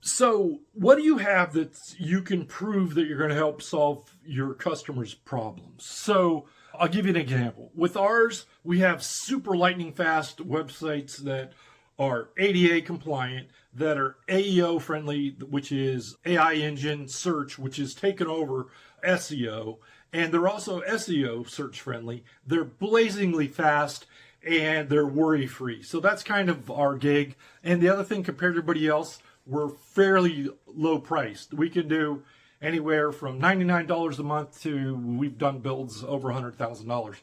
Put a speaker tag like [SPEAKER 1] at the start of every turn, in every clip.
[SPEAKER 1] So, what do you have that you can prove that you're going to help solve your customers' problems? So, I'll give you an example. With ours, we have super lightning fast websites that are ADA compliant, that are AEO friendly, which is AI engine search, which is taken over SEO, and they're also SEO search friendly. They're blazingly fast and they're worry free. So that's kind of our gig. And the other thing, compared to everybody else, we're fairly low priced. We can do anywhere from $99 a month to we've done builds over $100,000.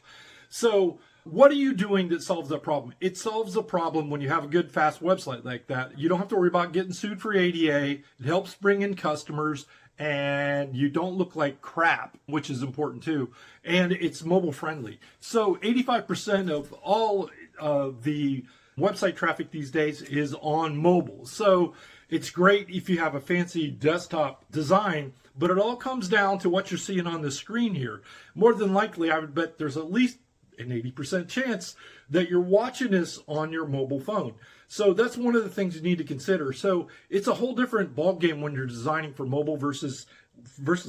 [SPEAKER 1] So what are you doing that solves that problem? It solves the problem when you have a good, fast website like that. You don't have to worry about getting sued for ADA. It helps bring in customers, and you don't look like crap, which is important too. And it's mobile friendly. So 85% of all the website traffic these days is on mobile. So it's great if you have a fancy desktop design, but it all comes down to what you're seeing on the screen here. More than likely, I would bet there's at least an 80% chance that you're watching this on your mobile phone. So that's one of the things you need to consider. So it's a whole different ballgame when you're designing for mobile versus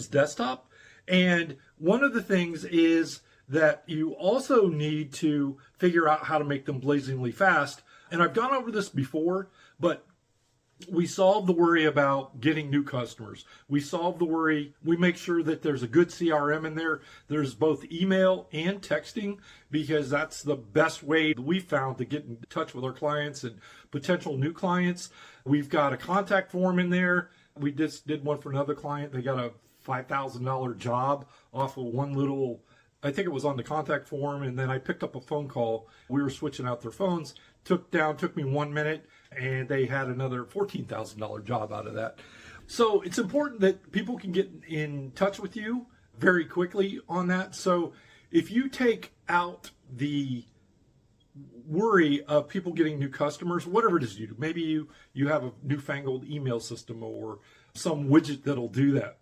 [SPEAKER 1] desktop. And one of the things is that you also need to figure out how to make them blazingly fast. And I've gone over this before, but we solve the worry about getting new customers. We solve the worry. We make sure that there's a good CRM in there. There's both email and texting, because that's the best way we found to get in touch with our clients and potential new clients. We've got a contact form in there. We just did one for another client. They got a $5,000 job off of one little, I think it was on the contact form, and then I picked up a phone call. We were switching out their phones. Took me 1 minute, and they had another $14,000 job out of that. So it's important that people can get in touch with you very quickly on that. So if you take out the worry of people getting new customers, whatever it is you do, maybe you have a newfangled email system or some widget that'll do that.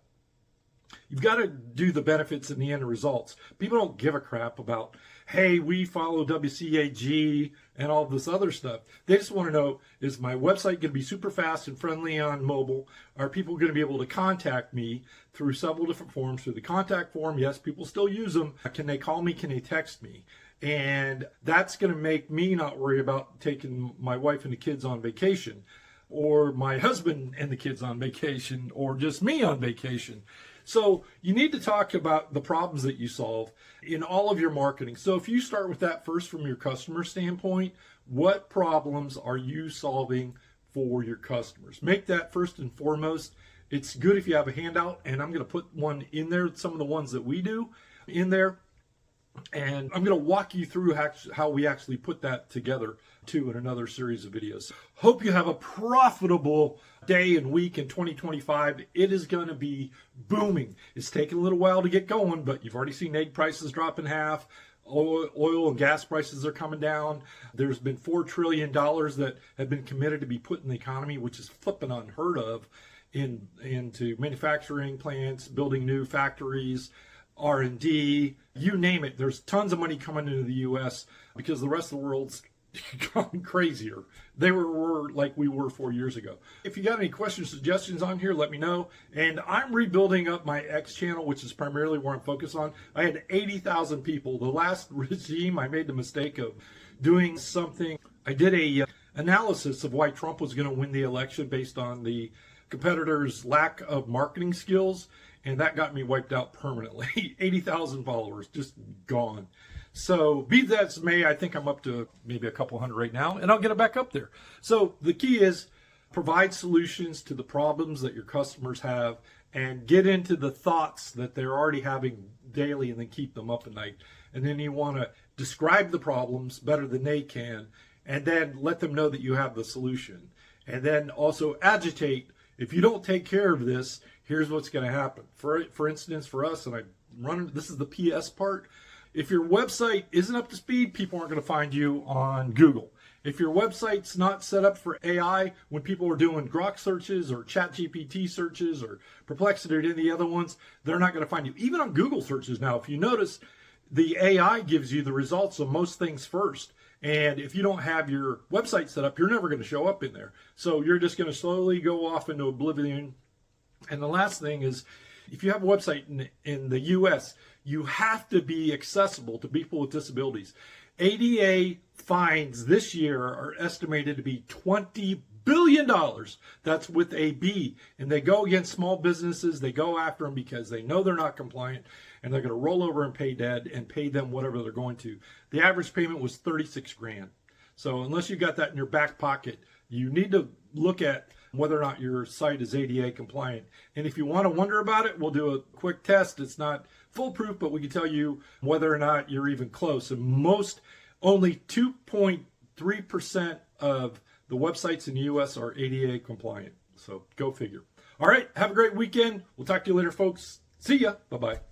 [SPEAKER 1] You've got to do the benefits and the end results. People don't give a crap about, hey, we follow WCAG and all this other stuff. They just want to know, is my website going to be super fast and friendly on mobile? Are people going to be able to contact me through several different forms? Through the contact form, yes, people still use them. Can they call me? Can they text me? And that's going to make me not worry about taking my wife and the kids on vacation, or my husband and the kids on vacation, or just me on vacation. So you need to talk about the problems that you solve in all of your marketing. So if you start with that first from your customer standpoint, what problems are you solving for your customers? Make that first and foremost. It's good if you have a handout, and I'm going to put one in there, some of the ones that we do in there. And I'm going to walk you through how we actually put that together too in another series of videos. Hope you have a profitable day and week in 2025. It is going to be booming. It's taken a little while to get going, but you've already seen egg prices drop in half. Oil and gas prices are coming down. There's been $4 trillion that have been committed to be put in the economy, which is flipping unheard of, into manufacturing plants, building new factories, R&D, you name it. There's tons of money coming into the U.S. because the rest of the world's gone crazier. They were like we were 4 years ago. If you got any questions, suggestions on here, let me know. And I'm rebuilding up my X channel, which is primarily where I'm focused on. I had 80,000 people. The last regime, I made the mistake of doing something. I did a analysis of why Trump was going to win the election based on the competitors' lack of marketing skills. And that got me wiped out permanently. 80,000 followers, just gone. So be that as may, I think I'm up to maybe a couple hundred right now, and I'll get it back up there. So the key is provide solutions to the problems that your customers have, and get into the thoughts that they're already having daily, and then keep them up at night. And then you want to describe the problems better than they can, and then let them know that you have the solution. And then also agitate. If you don't take care of this, here's what's going to happen. For instance, for us, and this is the PS part. If your website isn't up to speed, people aren't going to find you on Google. If your website's not set up for AI, when people are doing Grok searches or ChatGPT searches or Perplexity or any of the other ones, they're not going to find you. Even on Google searches now, if you notice, the AI gives you the results of most things first. And if you don't have your website set up, you're never going to show up in there. So you're just going to slowly go off into oblivion. And the last thing is, if you have a website in the U.S., you have to be accessible to people with disabilities. ADA fines this year are estimated to be $20 billion. That's with a B. And they go against small businesses. They go after them because they know they're not compliant, and they're going to roll over and pay dead and pay them whatever they're going to. The average payment was 36 grand. So unless you got that in your back pocket, you need to look at whether or not your site is ADA compliant. And if you want to wonder about it, we'll do a quick test. It's not foolproof, but we can tell you whether or not you're even close. And only 2.3% of the websites in the U.S. are ADA compliant. So go figure. All right, have a great weekend. We'll talk to you later, folks. See ya. Bye-bye.